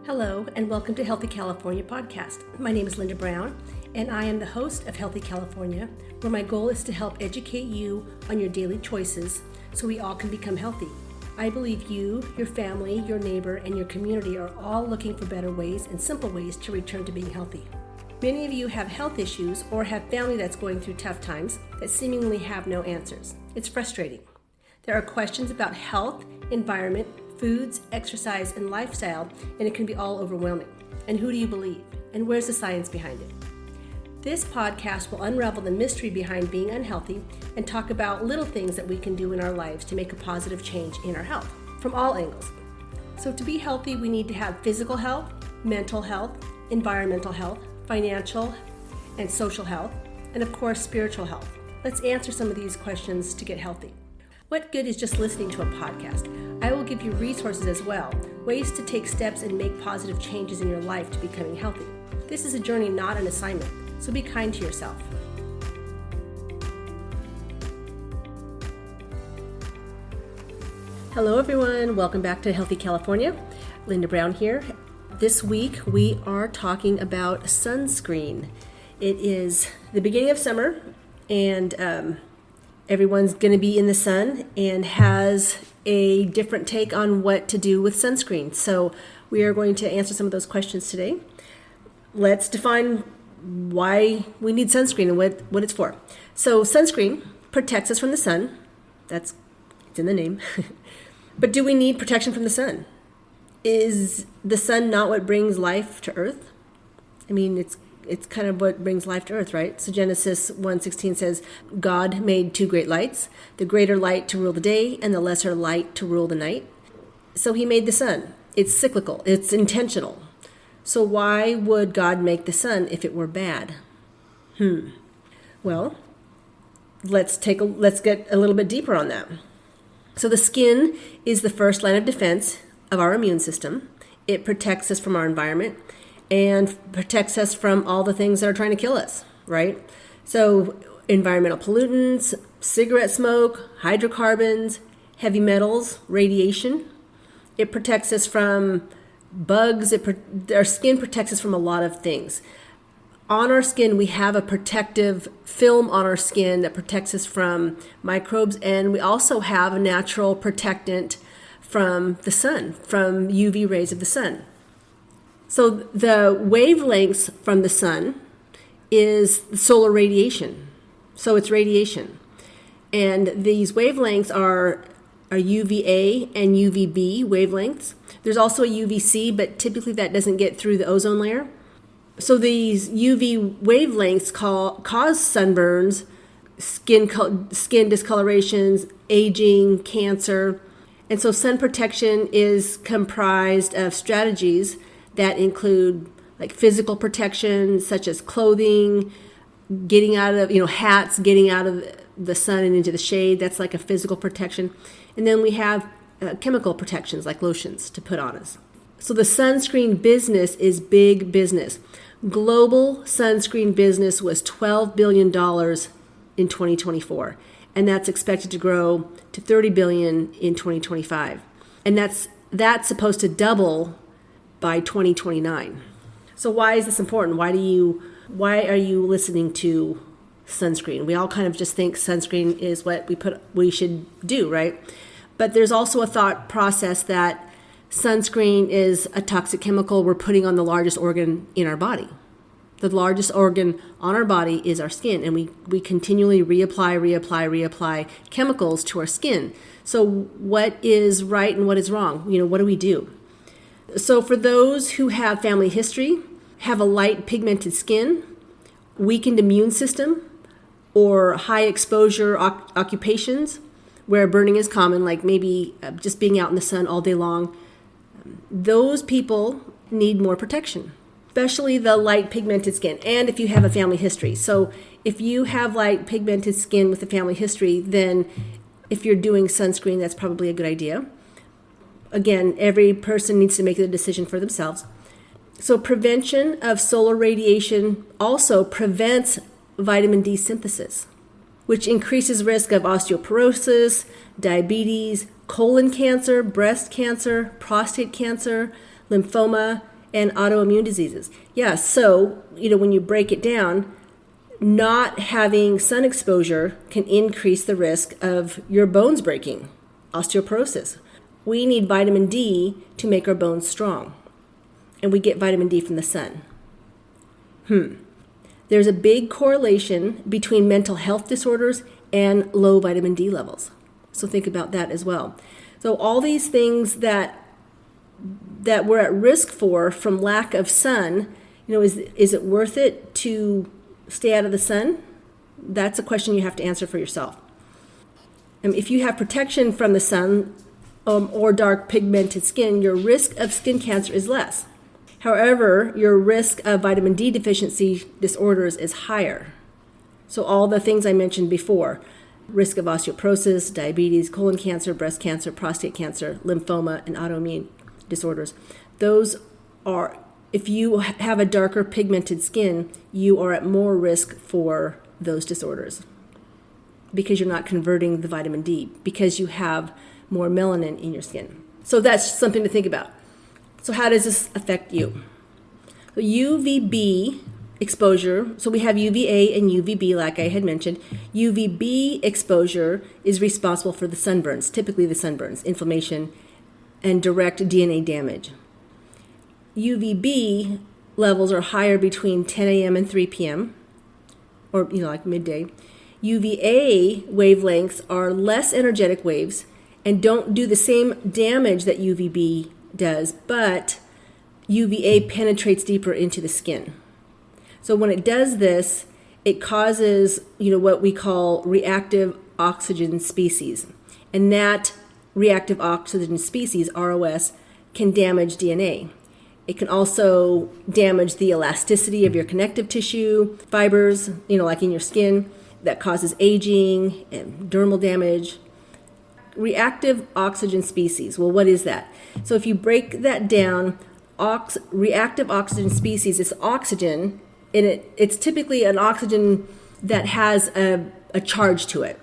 Hello, and welcome to Healthy California podcast. My name is Linda Brown, and I am the host of Healthy California, where my goal is to help educate you on your daily choices so we all can become healthy. I believe you, your family, your neighbor, and your community are all looking for better ways and simple ways to return to being healthy. Many of you have health issues or have family that's going through tough times that seemingly have no answers. It's frustrating. There are questions about health, environment, foods, exercise, and lifestyle, and it can be all overwhelming. And who do you believe? And where's the science behind it? This podcast will unravel the mystery behind being unhealthy and talk about little things that we can do in our lives to make a positive change in our health from all angles. So to be healthy, we need to have physical health, mental health, environmental health, financial and social health, and of course, spiritual health. Let's answer some of these questions to get healthy. What good is just listening to a podcast? I will give you resources as well, ways to take steps and make positive changes in your life to becoming healthy. This is a journey, not an assignment, so be kind to yourself. Hello everyone, welcome back to Healthy California. Linda Brown here. This week we are talking about sunscreen. It is the beginning of summer and everyone's going to be in the sun and has a different take on what to do with sunscreen. So we are going to answer some of those questions today. Let's define why we need sunscreen and what it's for. So sunscreen protects us from the sun. It's in the name. But do we need protection from the sun? Is the sun not what brings life to Earth? I mean, it's kind of what brings life to Earth, right? So Genesis 1:16 says, God made two great lights, the greater light to rule the day and the lesser light to rule the night. So he made the sun. It's cyclical. It's intentional. So why would God make the sun if it were bad? Well, let's get a little bit deeper on that. So the skin is the first line of defense of our immune system. It protects us from our environment and protects us from all the things that are trying to kill us, right? So environmental pollutants, cigarette smoke, hydrocarbons, heavy metals, radiation. It protects us from bugs. Our skin protects us from a lot of things. On our skin, we have a protective film on our skin that protects us from microbes, and we also have a natural protectant from the sun, from UV rays of the sun. So the wavelengths from the sun is solar radiation. So it's radiation. And these wavelengths are UVA and UVB wavelengths. There's also a UVC, but typically that doesn't get through the ozone layer. So these UV wavelengths cause sunburns, skin discolorations, aging, cancer. And so sun protection is comprised of strategies that include like physical protection, such as clothing, getting out of, hats, getting out of the sun and into the shade. That's like a physical protection. And then we have chemical protections like lotions to put on us. So the sunscreen business is big business. Global sunscreen business was $12 billion in 2024. And that's expected to grow to $30 billion in 2025. And that's supposed to double by 2029. So why is this important? Why are you listening to sunscreen? We all kind of just think sunscreen is what we should do, right? But there's also a thought process that sunscreen is a toxic chemical we're putting on the largest organ in our body. The largest organ on our body is our skin, and we continually reapply chemicals to our skin. So what is right and what is wrong? What do we do? So for those who have family history, have a light pigmented skin, weakened immune system, or high exposure occupations where burning is common, like maybe just being out in the sun all day long, those people need more protection, especially the light pigmented skin, and if you have a family history. So if you have light pigmented skin with a family history, then if you're doing sunscreen, that's probably a good idea. Again, every person needs to make the decision for themselves. So prevention of solar radiation also prevents vitamin D synthesis, which increases risk of osteoporosis, diabetes, colon cancer, breast cancer, prostate cancer, lymphoma, and autoimmune diseases. Yeah, so, when you break it down, not having sun exposure can increase the risk of your bones breaking, osteoporosis. We need vitamin D to make our bones strong, and we get vitamin D from the sun. There's a big correlation between mental health disorders and low vitamin D levels. So think about that as well. So all these things that we're at risk for from lack of sun, is it worth it to stay out of the sun? That's a question you have to answer for yourself. If you have protection from the sun or dark pigmented skin, your risk of skin cancer is less. However, your risk of vitamin D deficiency disorders is higher. So all the things I mentioned before, risk of osteoporosis, diabetes, colon cancer, breast cancer, prostate cancer, lymphoma, and autoimmune disorders, those are, if you have a darker pigmented skin, you are at more risk for those disorders because you're not converting the vitamin D, because you have more melanin in your skin. So that's something to think about. So how does this affect you? So UVB exposure, so we have UVA and UVB like I had mentioned. UVB exposure is responsible for the sunburns, typically the sunburns, inflammation, and direct DNA damage. UVB levels are higher between 10 a.m. and 3 p.m., or like midday. UVA wavelengths are less energetic waves and don't do the same damage that UVB does, but UVA penetrates deeper into the skin. So when it does this, it causes, what we call reactive oxygen species. And that reactive oxygen species, ROS, can damage DNA. It can also damage the elasticity of your connective tissue, fibers, like in your skin, that causes aging and dermal damage. Reactive oxygen species, well, what is that? So if you break that down, reactive oxygen species is oxygen, and it's typically an oxygen that has a charge to it.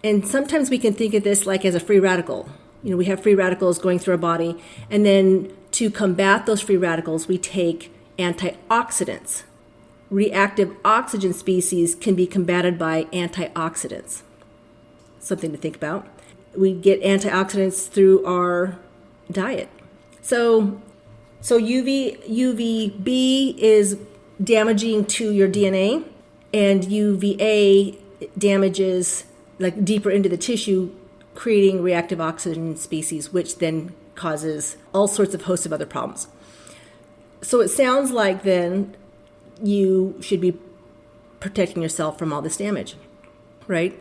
And sometimes we can think of this like as a free radical. We have free radicals going through our body, and then to combat those free radicals, we take antioxidants. Reactive oxygen species can be combated by antioxidants. Something to think about. We get antioxidants through our diet. So UVB is damaging to your DNA, and UVA damages like deeper into the tissue, creating reactive oxygen species, which then causes all sorts of hosts of other problems. So it sounds like then you should be protecting yourself from all this damage, right?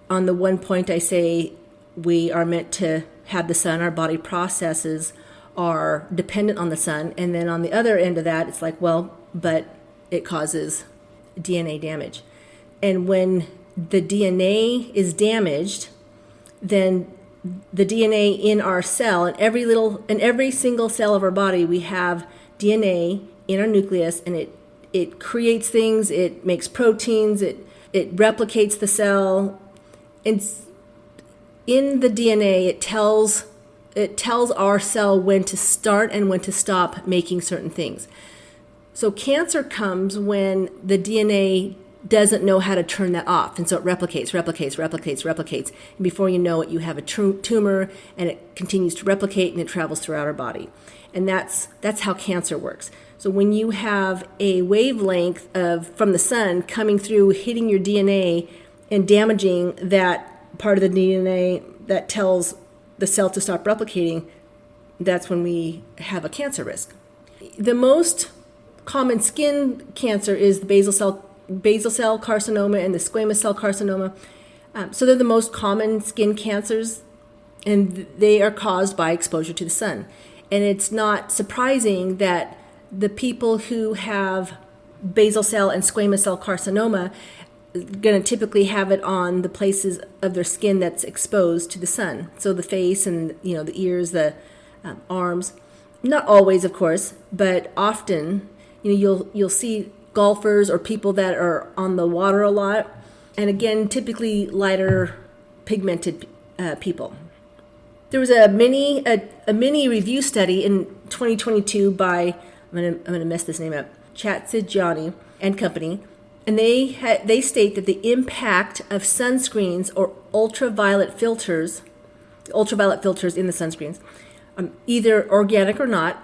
On the one point I say we are meant to have the sun, our body processes are dependent on the sun, and then on the other end of that, it's like, well, but it causes DNA damage. And when the DNA is damaged, then the DNA in our cell, in every single cell of our body, we have DNA in our nucleus, and it creates things, it makes proteins, it replicates the cell. And in the DNA, it tells our cell when to start and when to stop making certain things. So cancer comes when the DNA doesn't know how to turn that off, and so it replicates. And before you know it, you have a tumor, and it continues to replicate, and it travels throughout our body. And that's how cancer works. So when you have a wavelength from the sun coming through, hitting your DNA, and damaging that part of the DNA that tells the cell to stop replicating, that's when we have a cancer risk. The most common skin cancer is the basal cell carcinoma and the squamous cell carcinoma. So they're the most common skin cancers, and they are caused by exposure to the sun. And it's not surprising that the people who have basal cell and squamous cell carcinoma are going to typically have it on the places of their skin that's exposed to the sun. So the face and the ears, the arms. Not always, of course, but often you'll see golfers or people that are on the water a lot, and again, typically lighter pigmented people. There was a mini review study in 2022 by I'm gonna mess this name up, Chatzigiani and company, and they state that the impact of sunscreens or ultraviolet filters in the sunscreens, either organic or not,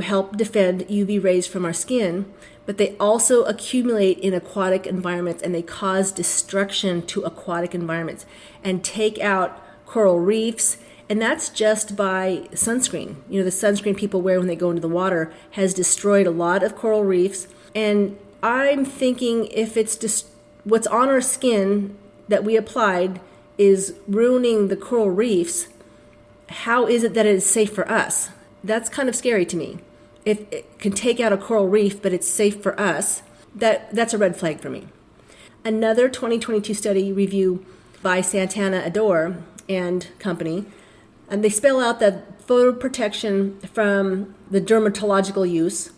help defend UV rays from our skin, but they also accumulate in aquatic environments and they cause destruction to aquatic environments and take out coral reefs. And that's just by sunscreen. The sunscreen people wear when they go into the water has destroyed a lot of coral reefs. And I'm thinking if it's just what's on our skin that we applied is ruining the coral reefs, how is it that it is safe for us? That's kind of scary to me. If it can take out a coral reef, but it's safe for us, that's a red flag for me. Another 2022 study review by Santana Adore and company, and they spell out that photo protection from the dermatological use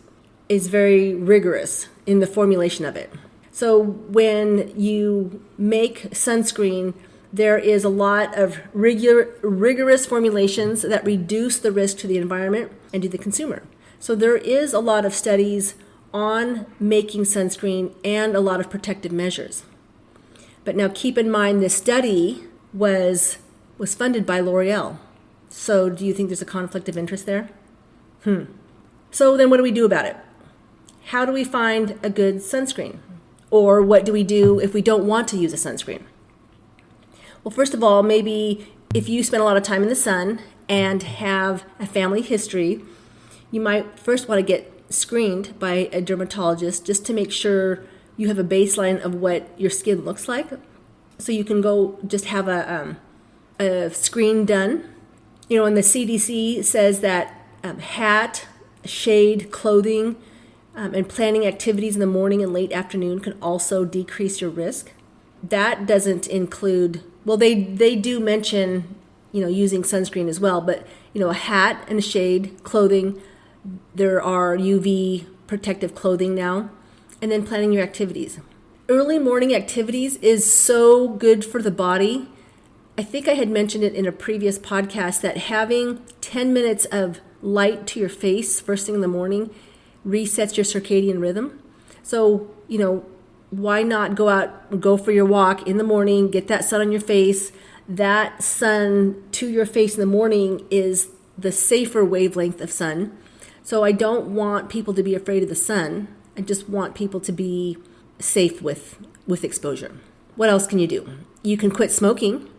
is very rigorous in the formulation of it. So when you make sunscreen, there is a lot of rigorous formulations that reduce the risk to the environment and to the consumer. So there is a lot of studies on making sunscreen and a lot of protective measures. But now keep in mind this study was funded by L'Oreal. So do you think there's a conflict of interest there? So then what do we do about it? How do we find a good sunscreen? Or what do we do if we don't want to use a sunscreen? Well, first of all, maybe if you spend a lot of time in the sun and have a family history, you might first want to get screened by a dermatologist just to make sure you have a baseline of what your skin looks like. So you can go just have a screen done. And the CDC says that hat, shade, clothing, and planning activities in the morning and late afternoon can also decrease your risk. That doesn't include, well, they do mention, using sunscreen as well, but, a hat and a shade, clothing, there are UV protective clothing now, and then planning your activities. Early morning activities is so good for the body. I think I had mentioned it in a previous podcast that having 10 minutes of light to your face first thing in the morning resets your circadian rhythm. So, why not go for your walk in the morning, get that sun on your face. That sun to your face in the morning is the safer wavelength of sun. So I don't want people to be afraid of the sun. I just want people to be safe with exposure. What else can you do? You can quit smoking.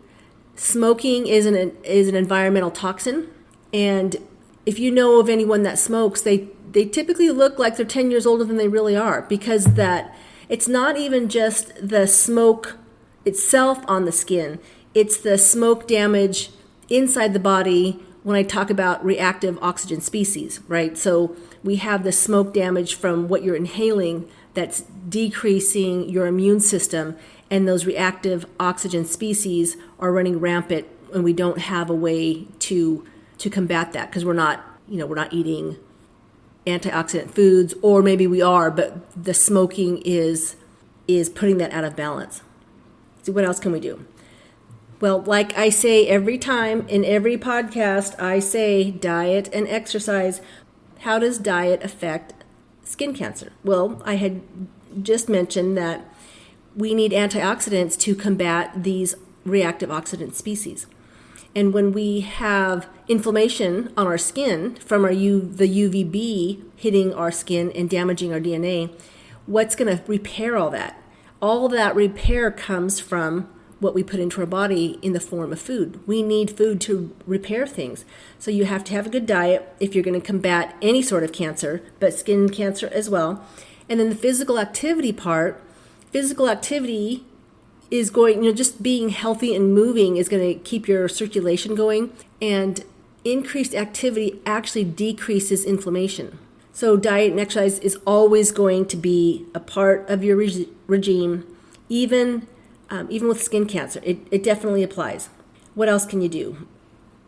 Smoking is an environmental toxin, and if you know of anyone that smokes, they typically look like they're 10 years older than they really are, because that it's not even just the smoke itself on the skin, it's the smoke damage inside the body when I talk about reactive oxygen species, right? So we have the smoke damage from what you're inhaling that's decreasing your immune system, and those reactive oxygen species are running rampant, and we don't have a way to combat that because we're not eating antioxidant foods, or maybe we are, but the smoking is putting that out of balance. So what else can we do? Well, like I say every time in every podcast, I say diet and exercise. How does diet affect skin cancer? Well, I had just mentioned that we need antioxidants to combat these reactive oxidant species. And when we have inflammation on our skin from the UVB hitting our skin and damaging our DNA, what's going to repair all that? All that repair comes from what we put into our body in the form of food. We need food to repair things. So you have to have a good diet if you're going to combat any sort of cancer, but skin cancer as well. And then the physical activity part, physical activity is going, just being healthy and moving is going to keep your circulation going, and increased activity actually decreases inflammation. So diet and exercise is always going to be a part of your regime, even with skin cancer. It definitely applies. What else can you do?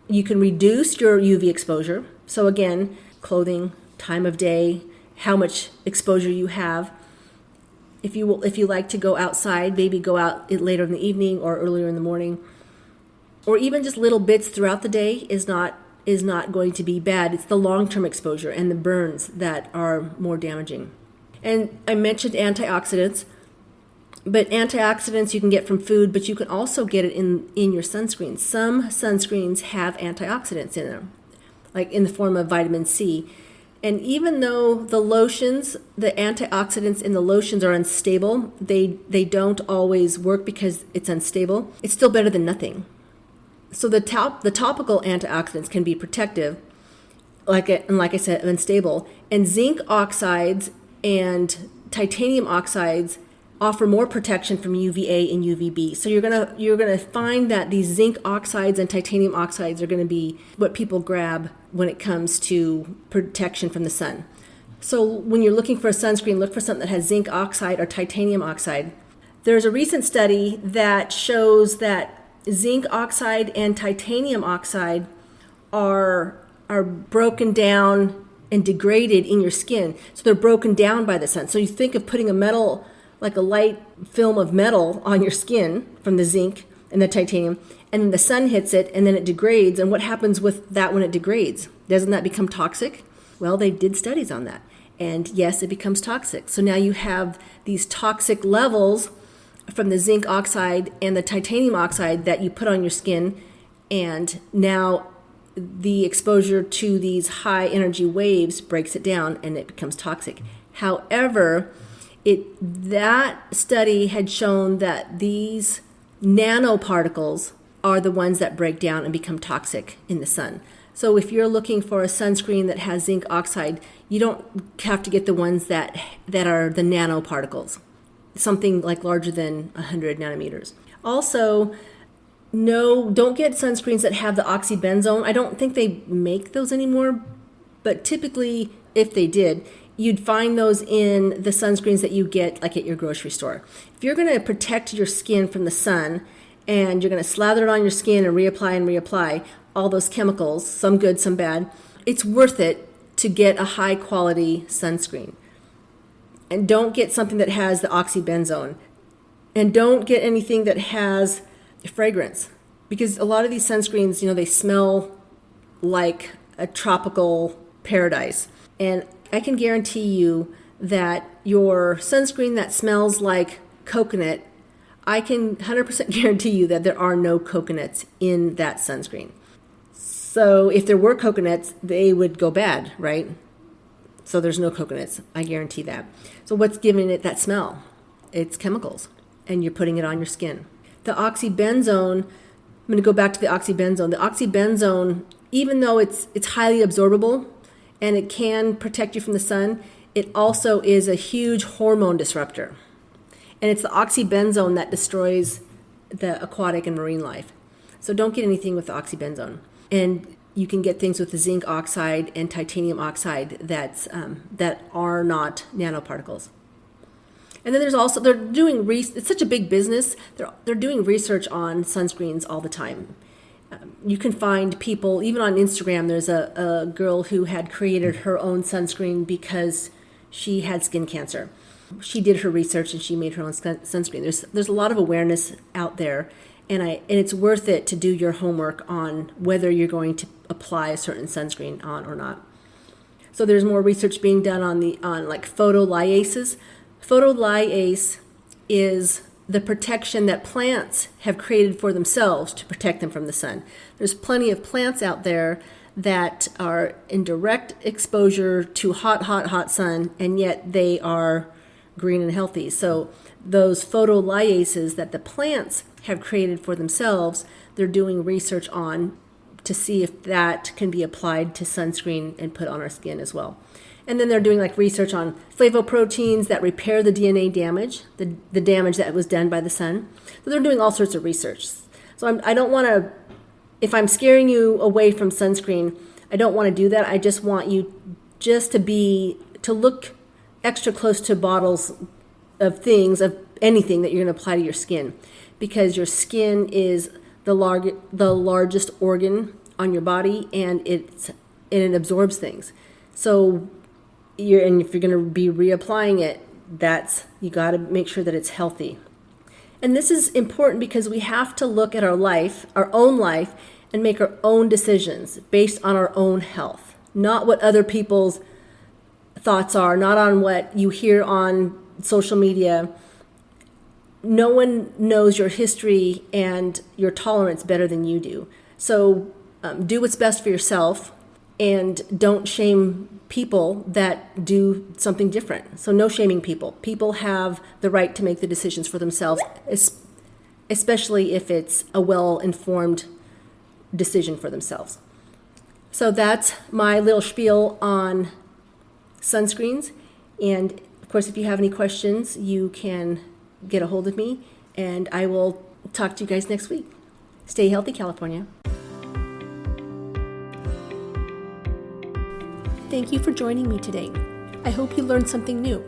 You can reduce your UV exposure. So again, clothing, time of day, how much exposure you have. If you like to go outside, maybe go out later in the evening or earlier in the morning, or even just little bits throughout the day is not is not going to be bad. It's the long-term exposure and the burns that are more damaging. And I mentioned antioxidants, but antioxidants you can get from food, but you can also get it in your sunscreens. Some sunscreens have antioxidants in them, like in the form of vitamin C. And even though the lotions, the antioxidants in the lotions are unstable, they don't always work because it's unstable, it's still better than nothing. So the topical antioxidants can be protective, like I said, unstable. And zinc oxides and titanium oxides offer more protection from UVA and UVB. So you're gonna find that these zinc oxides and titanium oxides are gonna be what people grab when it comes to protection from the sun. So when you're looking for a sunscreen, look for something that has zinc oxide or titanium oxide. There's a recent study that shows that zinc oxide and titanium oxide are broken down and degraded in your skin. So they're broken down by the sun. So you think of putting a metal, like a light film of metal on your skin from the zinc and the titanium, and then the sun hits it and then it degrades. And what happens with that when it degrades? Doesn't that become toxic? Well, they did studies on that. And yes, it becomes toxic. So now you have these toxic levels from the zinc oxide and the titanium oxide that you put on your skin, and now the exposure to these high energy waves breaks it down and it becomes toxic. However, that study had shown that these nanoparticles are the ones that break down and become toxic in the sun. So if you're looking for a sunscreen that has zinc oxide, you don't have to get the ones that are the nanoparticles, something like larger than 100 nanometers. Also, no, don't get sunscreens that have the oxybenzone. I don't think they make those anymore, but typically, if they did, you'd find those in the sunscreens that you get like at your grocery store. If you're going to protect your skin from the sun and you're going to slather it on your skin and reapply all those chemicals, some good, some bad, it's worth it to get a high quality sunscreen. And don't get something that has the oxybenzone. And don't get anything that has fragrance. Because a lot of these sunscreens, they smell like a tropical paradise. And I can guarantee you that your sunscreen that smells like coconut, I can 100% guarantee you that there are no coconuts in that sunscreen. So if there were coconuts, they would go bad, right? So there's no coconuts. I guarantee that. So what's giving it that smell? It's chemicals, and you're putting it on your skin. The oxybenzone, I'm going to go back to the oxybenzone. The oxybenzone, even though it's highly absorbable and it can protect you from the sun, it also is a huge hormone disruptor. And it's the oxybenzone that destroys the aquatic and marine life. So don't get anything with the oxybenzone. And you can get things with the zinc oxide and titanium oxide that are not nanoparticles. And then there's also, they're doing, it's such a big business, they're doing research on sunscreens all the time. You can find people, even on Instagram, there's a girl who had created her own sunscreen because she had skin cancer. She did her research and she made her own sunscreen. There's a lot of awareness out there, and it's worth it to do your homework on whether you're going to apply a certain sunscreen on or not. So there's more research being done on like photolyases. Photolyase is the protection that plants have created for themselves to protect them from the sun. There's plenty of plants out there that are in direct exposure to hot sun, and yet they are green and healthy. So those photolyases that the plants have created for themselves, they're doing research on to see if that can be applied to sunscreen and put on our skin as well. And then they're doing like research on flavoproteins that repair the DNA damage, the damage that was done by the sun. So they're doing all sorts of research. So I don't want to, if I'm scaring you away from sunscreen, I don't want to do that. I just want you just to look extra close to bottles of things, of anything that you're going to apply to your skin, because your skin is the largest organ on your body, and it absorbs things. So if you're going to be reapplying it, you got to make sure that it's healthy. And this is important because we have to look at our own life, and make our own decisions based on our own health, not what other people's thoughts are, not on what you hear on social media. No one knows your history and your tolerance better than you do. So do what's best for yourself and don't shame people that do something different. So no shaming people. People have the right to make the decisions for themselves, especially if it's a well-informed decision for themselves. So that's my little spiel on sunscreens. And of course, if you have any questions, you can get a hold of me, and I will talk to you guys next week. Stay healthy, California. Thank you for joining me today. I hope you learned something new.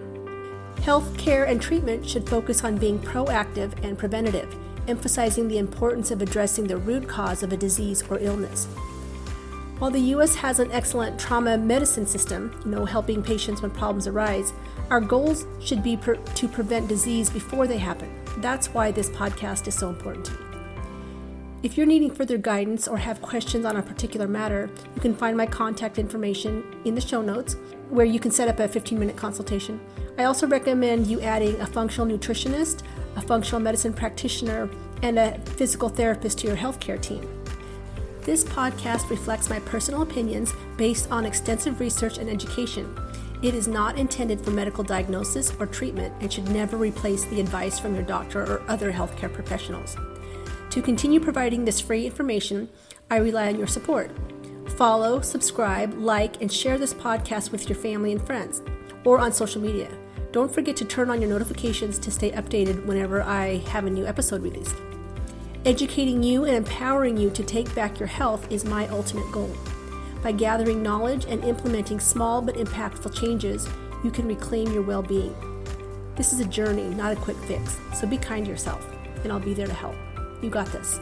Health care and treatment should focus on being proactive and preventative, emphasizing the importance of addressing the root cause of a disease or illness. While the U.S. has an excellent trauma medicine system, helping patients when problems arise, our goals should be to prevent disease before they happen. That's why this podcast is so important to me. If you're needing further guidance or have questions on a particular matter, you can find my contact information in the show notes, where you can set up a 15-minute consultation. I also recommend you adding a functional nutritionist, a functional medicine practitioner, and a physical therapist to your healthcare team. This podcast reflects my personal opinions based on extensive research and education. It is not intended for medical diagnosis or treatment and should never replace the advice from your doctor or other healthcare professionals. To continue providing this free information, I rely on your support. Follow, subscribe, like, and share this podcast with your family and friends, or on social media. Don't forget to turn on your notifications to stay updated whenever I have a new episode released. Educating you and empowering you to take back your health is my ultimate goal. By gathering knowledge and implementing small but impactful changes, you can reclaim your well-being. This is a journey, not a quick fix, so be kind to yourself, and I'll be there to help. You got this.